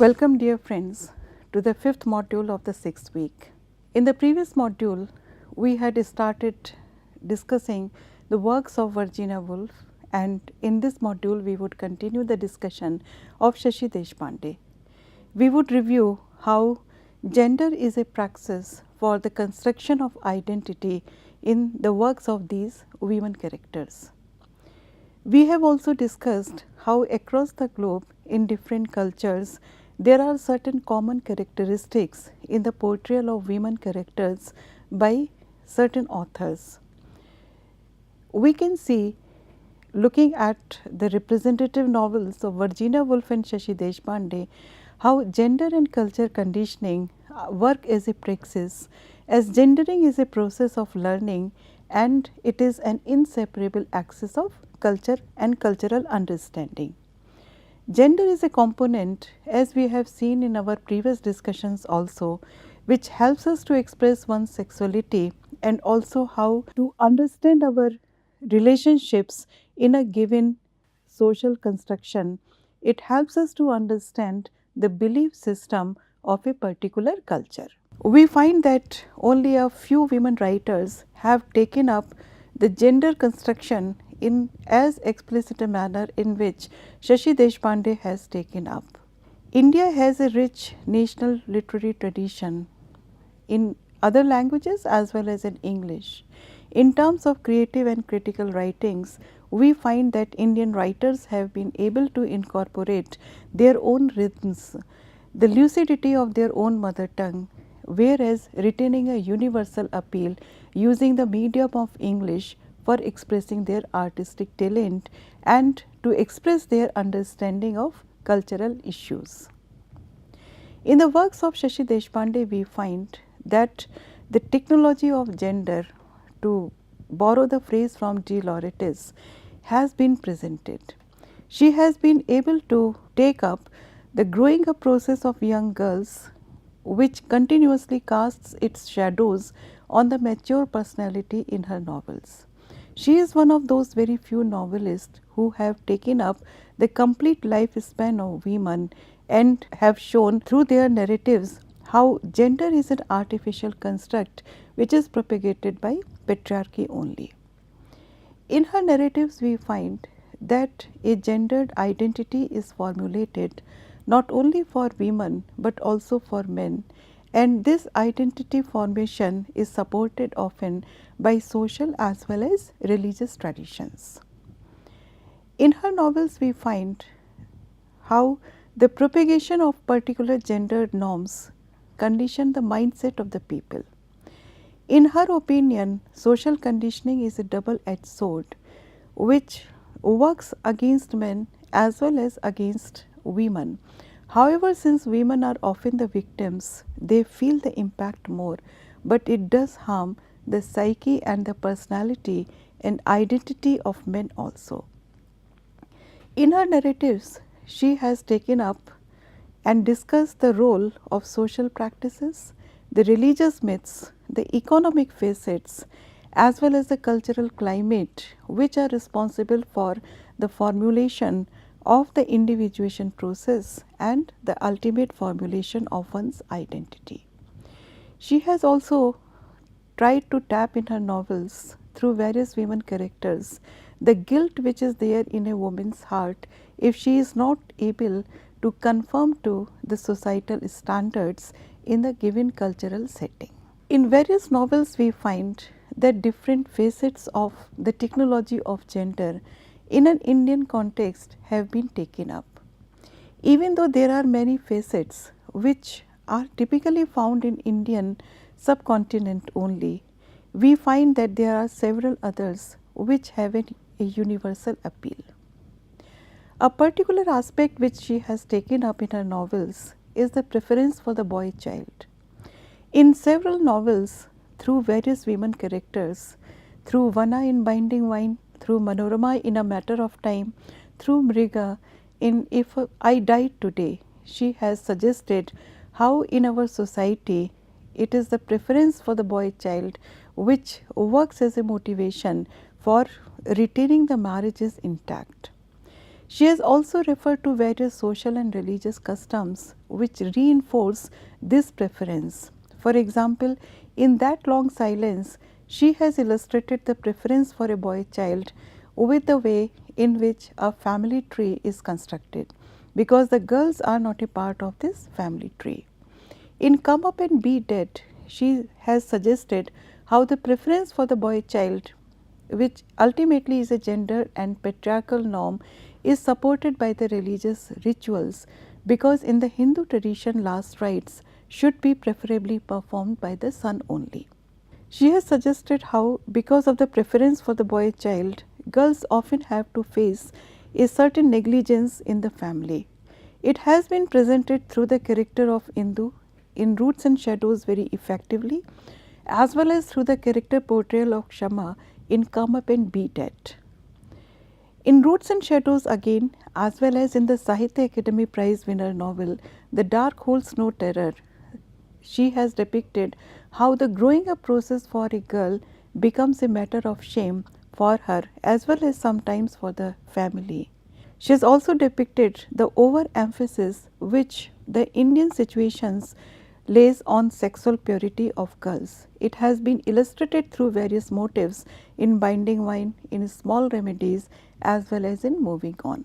Welcome dear friends to the fifth module of the sixth week. In the previous module, we had started discussing the works of Virginia Woolf, and in this module we would continue the discussion of Shashi Deshpande. We would review how gender is a praxis for the construction of identity in the works of these women characters. We have also discussed how across the globe in different cultures there are certain common characteristics in the portrayal of women characters by certain authors. We can see, looking at the representative novels of Virginia Woolf and Shashi Deshpande, how gender and culture conditioning work as a praxis, as gendering is a process of learning and it is an inseparable axis of culture and cultural understanding. Gender is a component, as we have seen in our previous discussions also, which helps us to express one's sexuality and also how to understand our relationships in a given social construction. It helps us to understand the belief system of a particular culture. We find that only a few women writers have taken up the gender construction in as explicit a manner in which Shashi Deshpande has taken up. India has a rich national literary tradition in other languages as well as in English. In terms of creative and critical writings, we find that Indian writers have been able to incorporate their own rhythms, the lucidity of their own mother tongue, whereas retaining a universal appeal using the medium of English for expressing their artistic talent and to express their understanding of cultural issues. In the works of Shashi Deshpande, we find that the technology of gender, to borrow the phrase from G. Lauretis, has been presented. She has been able to take up the growing up process of young girls, which continuously casts its shadows on the mature personality in her novels. She is one of those very few novelists who have taken up the complete lifespan of women and have shown through their narratives how gender is an artificial construct which is propagated by patriarchy only. In her narratives, we find that a gendered identity is formulated not only for women but also for men, and this identity formation is supported often by social as well as religious traditions. In her novels, we find how the propagation of particular gendered norms condition the mindset of the people. In her opinion, social conditioning is a double-edged sword which works against men as well as against women. However, since women are often the victims, they feel the impact more, but it does harm the psyche and the personality and identity of men also. In her narratives, she has taken up and discussed the role of social practices, the religious myths, the economic facets, as well as the cultural climate which are responsible for the formulation of the individuation process and the ultimate formulation of one's identity. She has also tried to tap in her novels through various women characters the guilt which is there in a woman's heart if she is not able to conform to the societal standards in the given cultural setting. In various novels, we find that different facets of the technology of gender in an Indian context have been taken up. Even though there are many facets which are typically found in Indian subcontinent only, we find that there are several others which have a universal appeal. A particular aspect which she has taken up in her novels is the preference for the boy child. In several novels, through various women characters, through Vana in Binding Wine, through Manorama in A Matter of Time, through Mriga in If I Died Today, she has suggested how in our society it is the preference for the boy child which works as a motivation for retaining the marriages intact. She has also referred to various social and religious customs which reinforce this preference. For example, in that long silence, she has illustrated the preference for a boy child with the way in which a family tree is constructed, because the girls are not a part of this family tree. In Come Up and Be Dead, she has suggested how the preference for the boy child, which ultimately is a gender and patriarchal norm, is supported by the religious rituals, because in the Hindu tradition last rites should be preferably performed by the son only. She has suggested how, because of the preference for the boy child, girls often have to face a certain negligence in the family. It has been presented through the character of Indu in Roots and Shadows very effectively, as well as through the character portrayal of Kshama in Come Up and Be Dead. In Roots and Shadows again, as well as in the Sahitya Akademi Prize winner novel The Dark Holds No Terror, she has depicted how the growing up process for a girl becomes a matter of shame for her as well as sometimes for the family. She has also depicted the overemphasis which the Indian situations lays on sexual purity of girls. It has been illustrated through various motifs in Binding Wine, in Small Remedies, as well as in Moving On.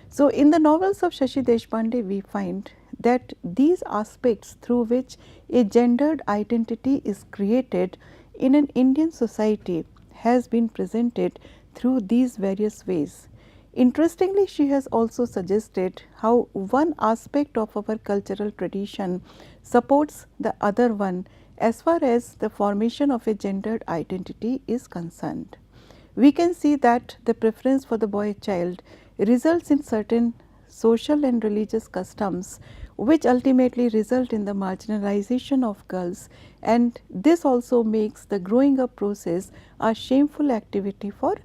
So, in the novels of Shashi Deshpande, we find that these aspects through which a gendered identity is created in an Indian society has been presented through these various ways. Interestingly, she has also suggested how one aspect of our cultural tradition supports the other one as far as the formation of a gendered identity is concerned. We can see that the preference for the boy child results in certain social and religious customs which ultimately result in the marginalization of girls, and this also makes the growing up process a shameful activity for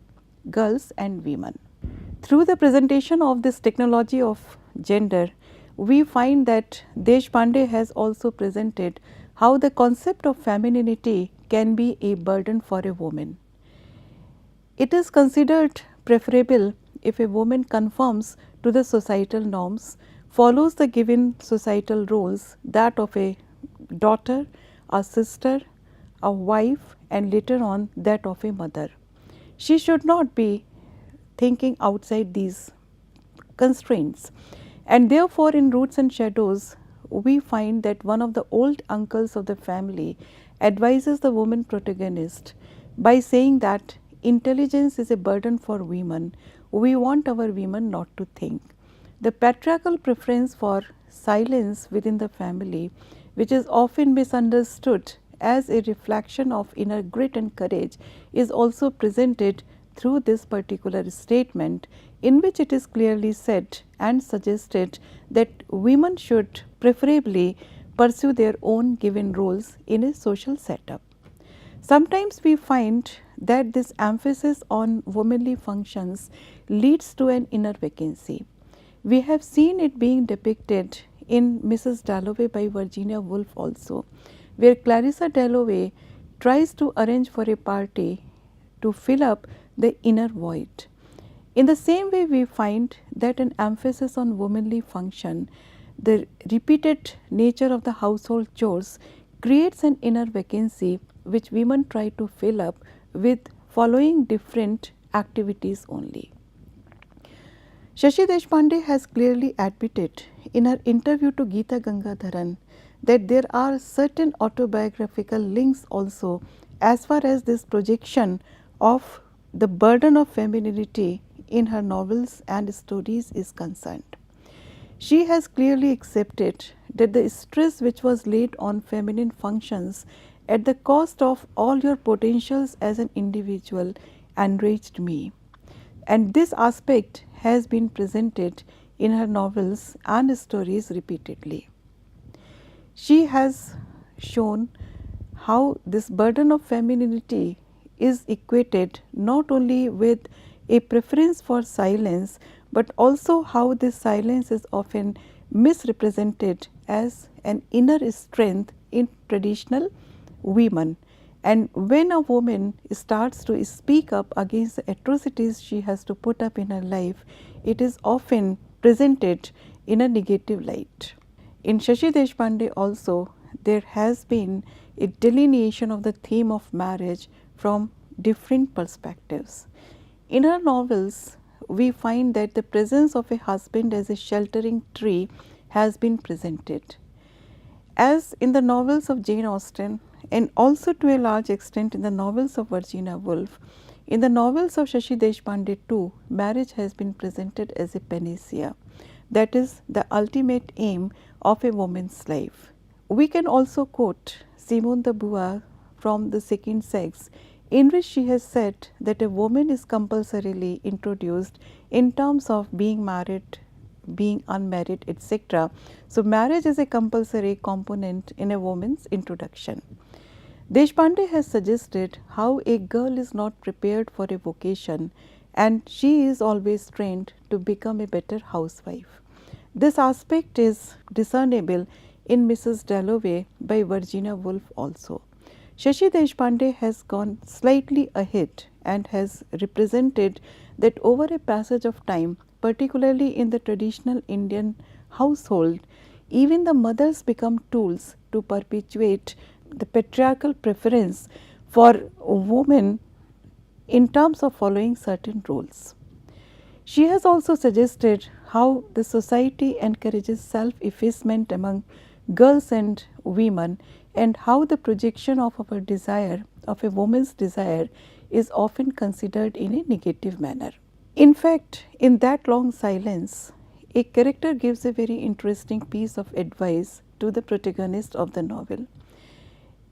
girls and women. Through the presentation of this technology of gender, we find that Deshpande has also presented how the concept of femininity can be a burden for a woman. It is considered preferable if a woman conforms to the societal norms, follows the given societal roles, that of a daughter, a sister, a wife, and later on that of a mother. She should not be thinking outside these constraints. And therefore, in Roots and Shadows, we find that one of the old uncles of the family advises the woman protagonist by saying that intelligence is a burden for women. We want our women not to think. The patriarchal preference for silence within the family, which is often misunderstood as a reflection of inner grit and courage, is also presented through this particular statement, in which it is clearly said and suggested that women should preferably pursue their own given roles in a social setup. Sometimes we find that this emphasis on womanly functions leads to an inner vacancy. We have seen it being depicted in Mrs. Dalloway by Virginia Woolf also, where Clarissa Dalloway tries to arrange for a party to fill up the inner void. In the same way, we find that an emphasis on womanly function, the repeated nature of the household chores, creates an inner vacancy which women try to fill up with following different activities only. Shashi Deshpande has clearly admitted in her interview to Geeta Gangadharan that there are certain autobiographical links also as far as this projection of the burden of femininity in her novels and stories is concerned. She has clearly accepted that the stress which was laid on feminine functions at the cost of all your potentials as an individual enraged me. And this aspect has been presented in her novels and stories repeatedly. She has shown how this burden of femininity is equated not only with a preference for silence, but also how this silence is often misrepresented as an inner strength in traditional women. And when a woman starts to speak up against the atrocities she has to put up in her life, it is often presented in a negative light. In Shashi Deshpande also, there has been a delineation of the theme of marriage from different perspectives. In her novels, we find that the presence of a husband as a sheltering tree has been presented. As in the novels of Jane Austen, and also to a large extent in the novels of Virginia Woolf, in the novels of Shashi Deshpande too, marriage has been presented as a panacea, that is, the ultimate aim of a woman's life. We can also quote Simone de Beauvoir from The Second Sex, in which she has said that a woman is compulsorily introduced in terms of being married, being unmarried, etc. So, marriage is a compulsory component in a woman's introduction. Deshpande has suggested how a girl is not prepared for a vocation and she is always trained to become a better housewife. This aspect is discernible in Mrs. Dalloway by Virginia Woolf also. Shashi Deshpande has gone slightly ahead and has represented that over a passage of time, particularly in the traditional Indian household, even the mothers become tools to perpetuate the patriarchal preference for women in terms of following certain roles. She has also suggested how the society encourages self-effacement among girls and women, and how the projection of our desire, of a woman's desire, is often considered in a negative manner. In fact, in that long silence, a character gives a very interesting piece of advice to the protagonist of the novel.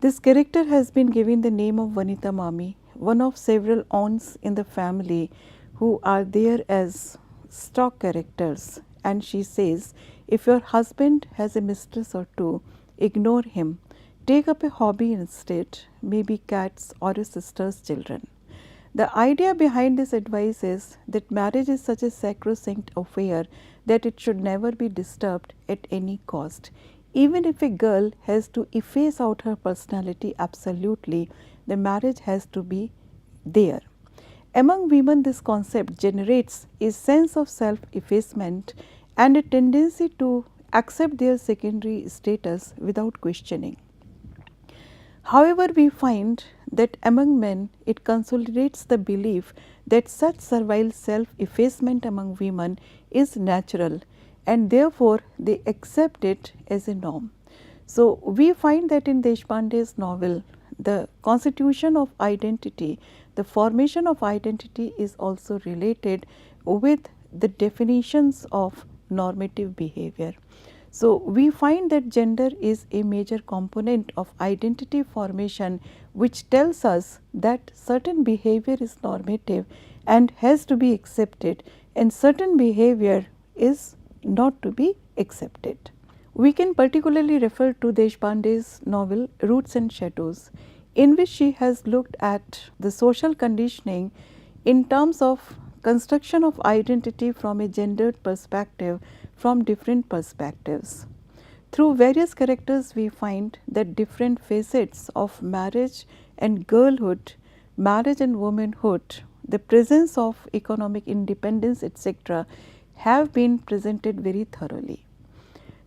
This character has been given the name of Vanita Mami, one of several aunts in the family who are there as stock characters, and she says, if your husband has a mistress or two, ignore him. Take up a hobby instead, maybe cats or your sister's children. The idea behind this advice is that marriage is such a sacrosanct affair that it should never be disturbed at any cost. Even if a girl has to efface out her personality absolutely, the marriage has to be there. Among women, this concept generates a sense of self-effacement and a tendency to accept their secondary status without questioning. However, we find that among men, it consolidates the belief that such servile self-effacement among women is natural, and therefore they accept it as a norm. So, we find that in Deshpande's novel, the constitution of identity, the formation of identity is also related with the definitions of normative behavior. So, we find that gender is a major component of identity formation, which tells us that certain behavior is normative and has to be accepted, and certain behavior is not to be accepted. We can particularly refer to Deshpande's novel Roots and Shadows, in which she has looked at the social conditioning in terms of construction of identity from a gendered perspective, from different perspectives. Through various characters, we find that different facets of marriage and girlhood, marriage and womanhood, the presence of economic independence, etc., have been presented very thoroughly.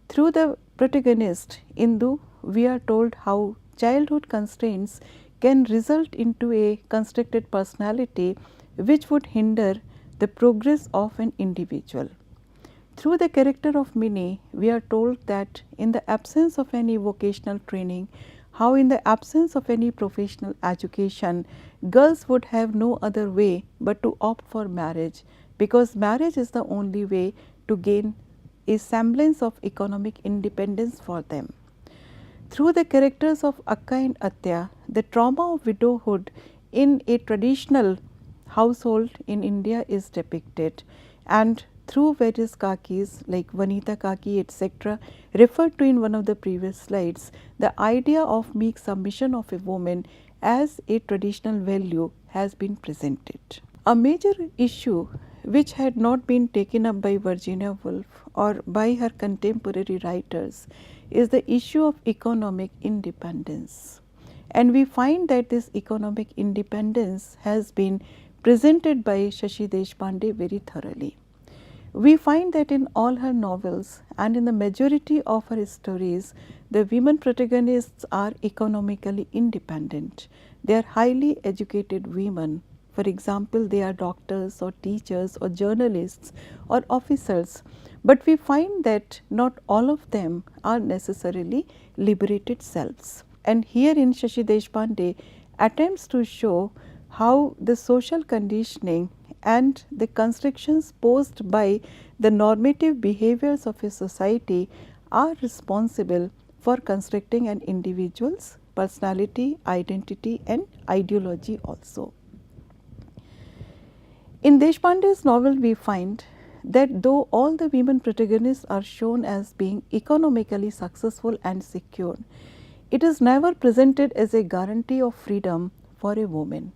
Through the protagonist, Indu, we are told how childhood constraints can result into a constructed personality which would hinder the progress of an individual. Through the character of Minnie, we are told that in the absence of any vocational training, how in the absence of any professional education, girls would have no other way but to opt for marriage, because marriage is the only way to gain a semblance of economic independence for them. Through the characters of Akka and Atya, the trauma of widowhood in a traditional household in India is depicted, and through various kakis like Vanita Kaki, etc., referred to in one of the previous slides, the idea of meek submission of a woman as a traditional value has been presented. A major issue which had not been taken up by Virginia Woolf or by her contemporary writers is the issue of economic independence. And we find that this economic independence has been presented by Shashi Deshpande very thoroughly. We find that in all her novels and in the majority of her stories, the women protagonists are economically independent. They are highly educated women. For example, they are doctors or teachers or journalists or officers. But we find that not all of them are necessarily liberated selves. And here in Shashi Deshpande attempts to show how the social conditioning and the constrictions posed by the normative behaviors of a society are responsible for constructing an individual's personality, identity and ideology also. In Deshpande's novel, we find that though all the women protagonists are shown as being economically successful and secure, it is never presented as a guarantee of freedom for a woman.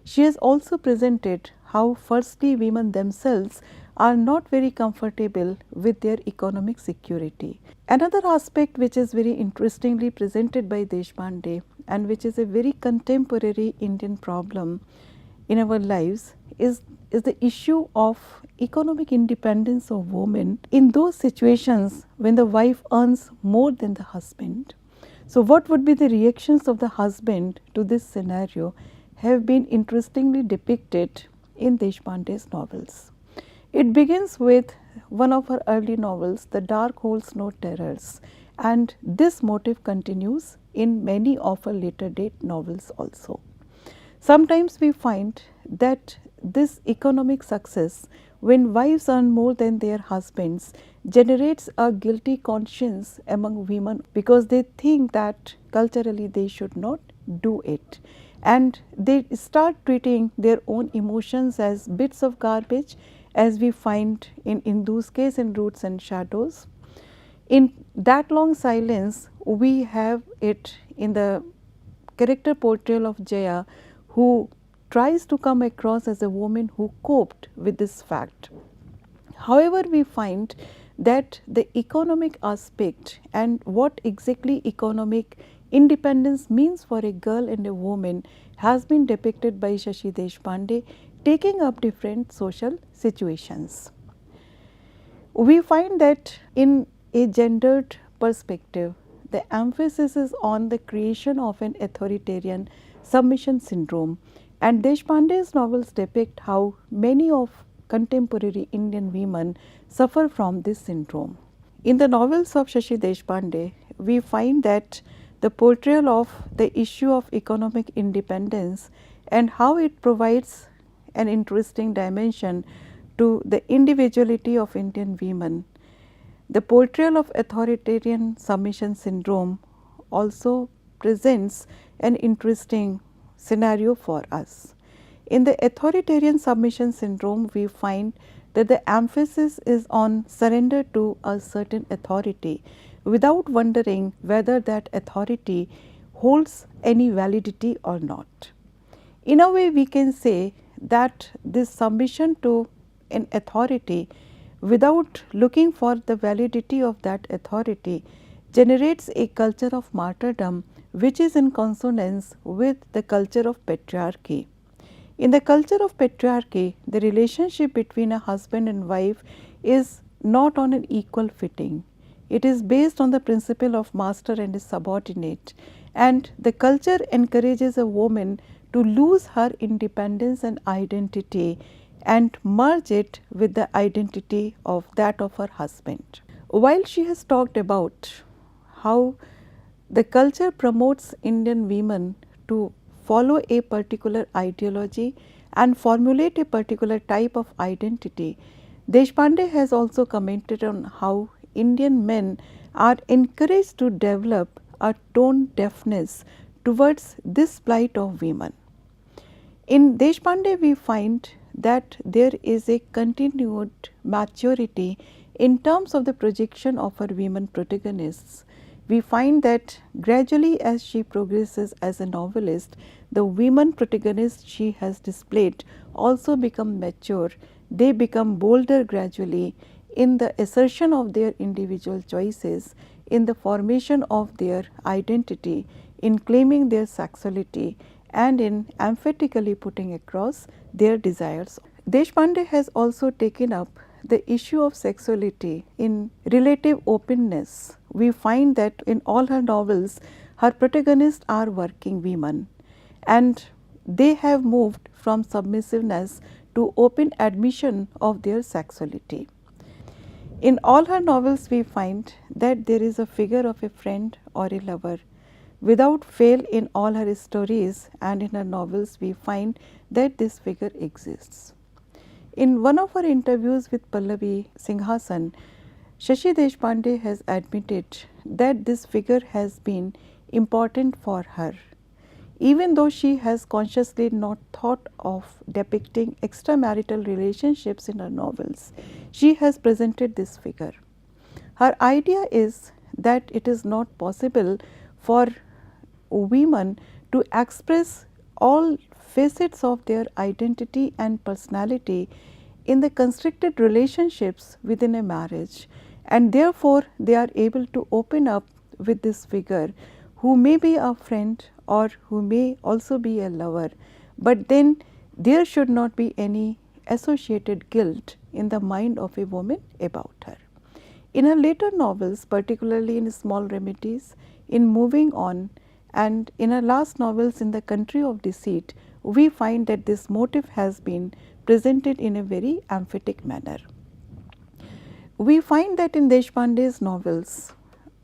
She has also presented how firstly women themselves are not very comfortable with their economic security. Another aspect which is very interestingly presented by Deshpande and which is a very contemporary Indian problem in our lives is the issue of economic independence of women in those situations when the wife earns more than the husband. So, what would be the reactions of the husband to this scenario have been interestingly depicted in Deshpande's novels. It begins with one of her early novels, The Dark Holds No Terrors, and this motif continues in many of her later date novels also. Sometimes we find that this economic success, when wives earn more than their husbands, generates a guilty conscience among women because they think that culturally they should not do it, and they start treating their own emotions as bits of garbage, as we find in Indu's case in Roots and Shadows. In That Long Silence, we have it in the character portrayal of Jaya, who tries to come across as a woman who coped with this fact. However, we find that the economic aspect and what exactly economic independence means for a girl and a woman has been depicted by Shashi Deshpande, taking up different social situations. We find that in a gendered perspective, the emphasis is on the creation of an authoritarian submission syndrome, and Deshpande's novels depict how many of contemporary Indian women suffer from this syndrome. In the novels of Shashi Deshpande, we find that the portrayal of the issue of economic independence and how it provides an interesting dimension to the individuality of Indian women. The portrayal of authoritarian submission syndrome also presents an interesting scenario for us. In the authoritarian submission syndrome, we find that the emphasis is on surrender to a certain authority without wondering whether that authority holds any validity or not. In a way, we can say that this submission to an authority without looking for the validity of that authority generates a culture of martyrdom which is in consonance with the culture of patriarchy. In the culture of patriarchy, the relationship between a husband and wife is not on an equal footing. It is based on the principle of master and his subordinate, and the culture encourages a woman to lose her independence and identity and merge it with the identity of that of her husband. While she has talked about how the culture promotes Indian women to follow a particular ideology and formulate a particular type of identity, Deshpande has also commented on how Indian men are encouraged to develop a tone deafness towards this plight of women. In Deshpande, we find that there is a continued maturity in terms of the projection of her women protagonists. We find that gradually as she progresses as a novelist, the women protagonists she has displayed also become mature. They become bolder gradually in the assertion of their individual choices, in the formation of their identity, in claiming their sexuality, and in emphatically putting across their desires. Deshpande has also taken up the issue of sexuality in relative openness, we find that in all her novels, her protagonists are working women, and they have moved from submissiveness to open admission of their sexuality. In all her novels, we find that there is a figure of a friend or a lover. Without fail, in all her stories and in her novels, we find that this figure exists. In one of her interviews with Pallavi Singhasan, Shashi Deshpande has admitted that this figure has been important for her. Even though she has consciously not thought of depicting extramarital relationships in her novels, she has presented this figure. Her idea is that it is not possible for women to express all facets of their identity and personality in the constricted relationships within a marriage, and therefore they are able to open up with this figure who may be a friend or who may also be a lover, but then there should not be any associated guilt in the mind of a woman about her. In her later novels, particularly in Small Remedies, in Moving On, and in her last novels in The Country of Deceit, we find that this motive has been presented in a very emphatic manner. We find that in Deshpande's novels,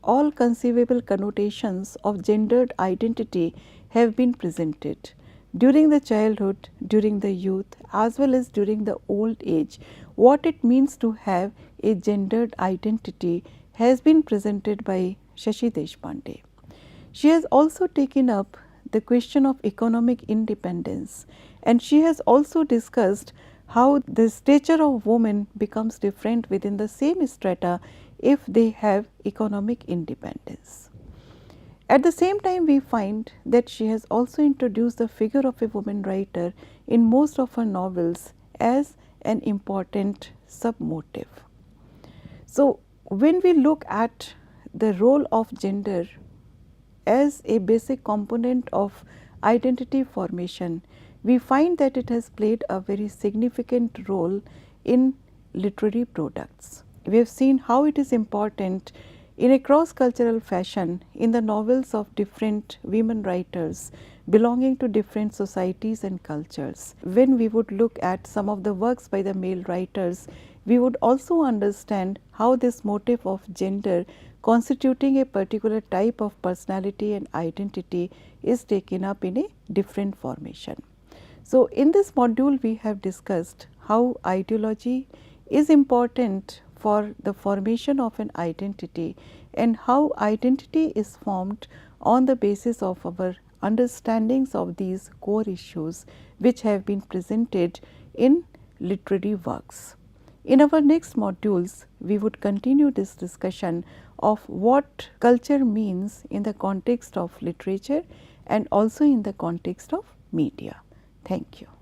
all conceivable connotations of gendered identity have been presented. During the childhood, during the youth, as well as during the old age, what it means to have a gendered identity has been presented by Shashi Deshpande. She has also taken up the question of economic independence, and she has also discussed how the stature of women becomes different within the same strata if they have economic independence. At the same time, we find that she has also introduced the figure of a woman writer in most of her novels as an important sub-motive. So, when we look at the role of gender as a basic component of identity formation, we find that it has played a very significant role in literary products. We have seen how it is important in a cross-cultural fashion in the novels of different women writers belonging to different societies and cultures. When we would look at some of the works by the male writers, we would also understand how this motive of gender constituting a particular type of personality and identity is taken up in a different formation. So, in this module we have discussed how ideology is important for the formation of an identity and how identity is formed on the basis of our understandings of these core issues which have been presented in literary works. In our next modules, we would continue this discussion of what culture means in the context of literature and also in the context of media. Thank you.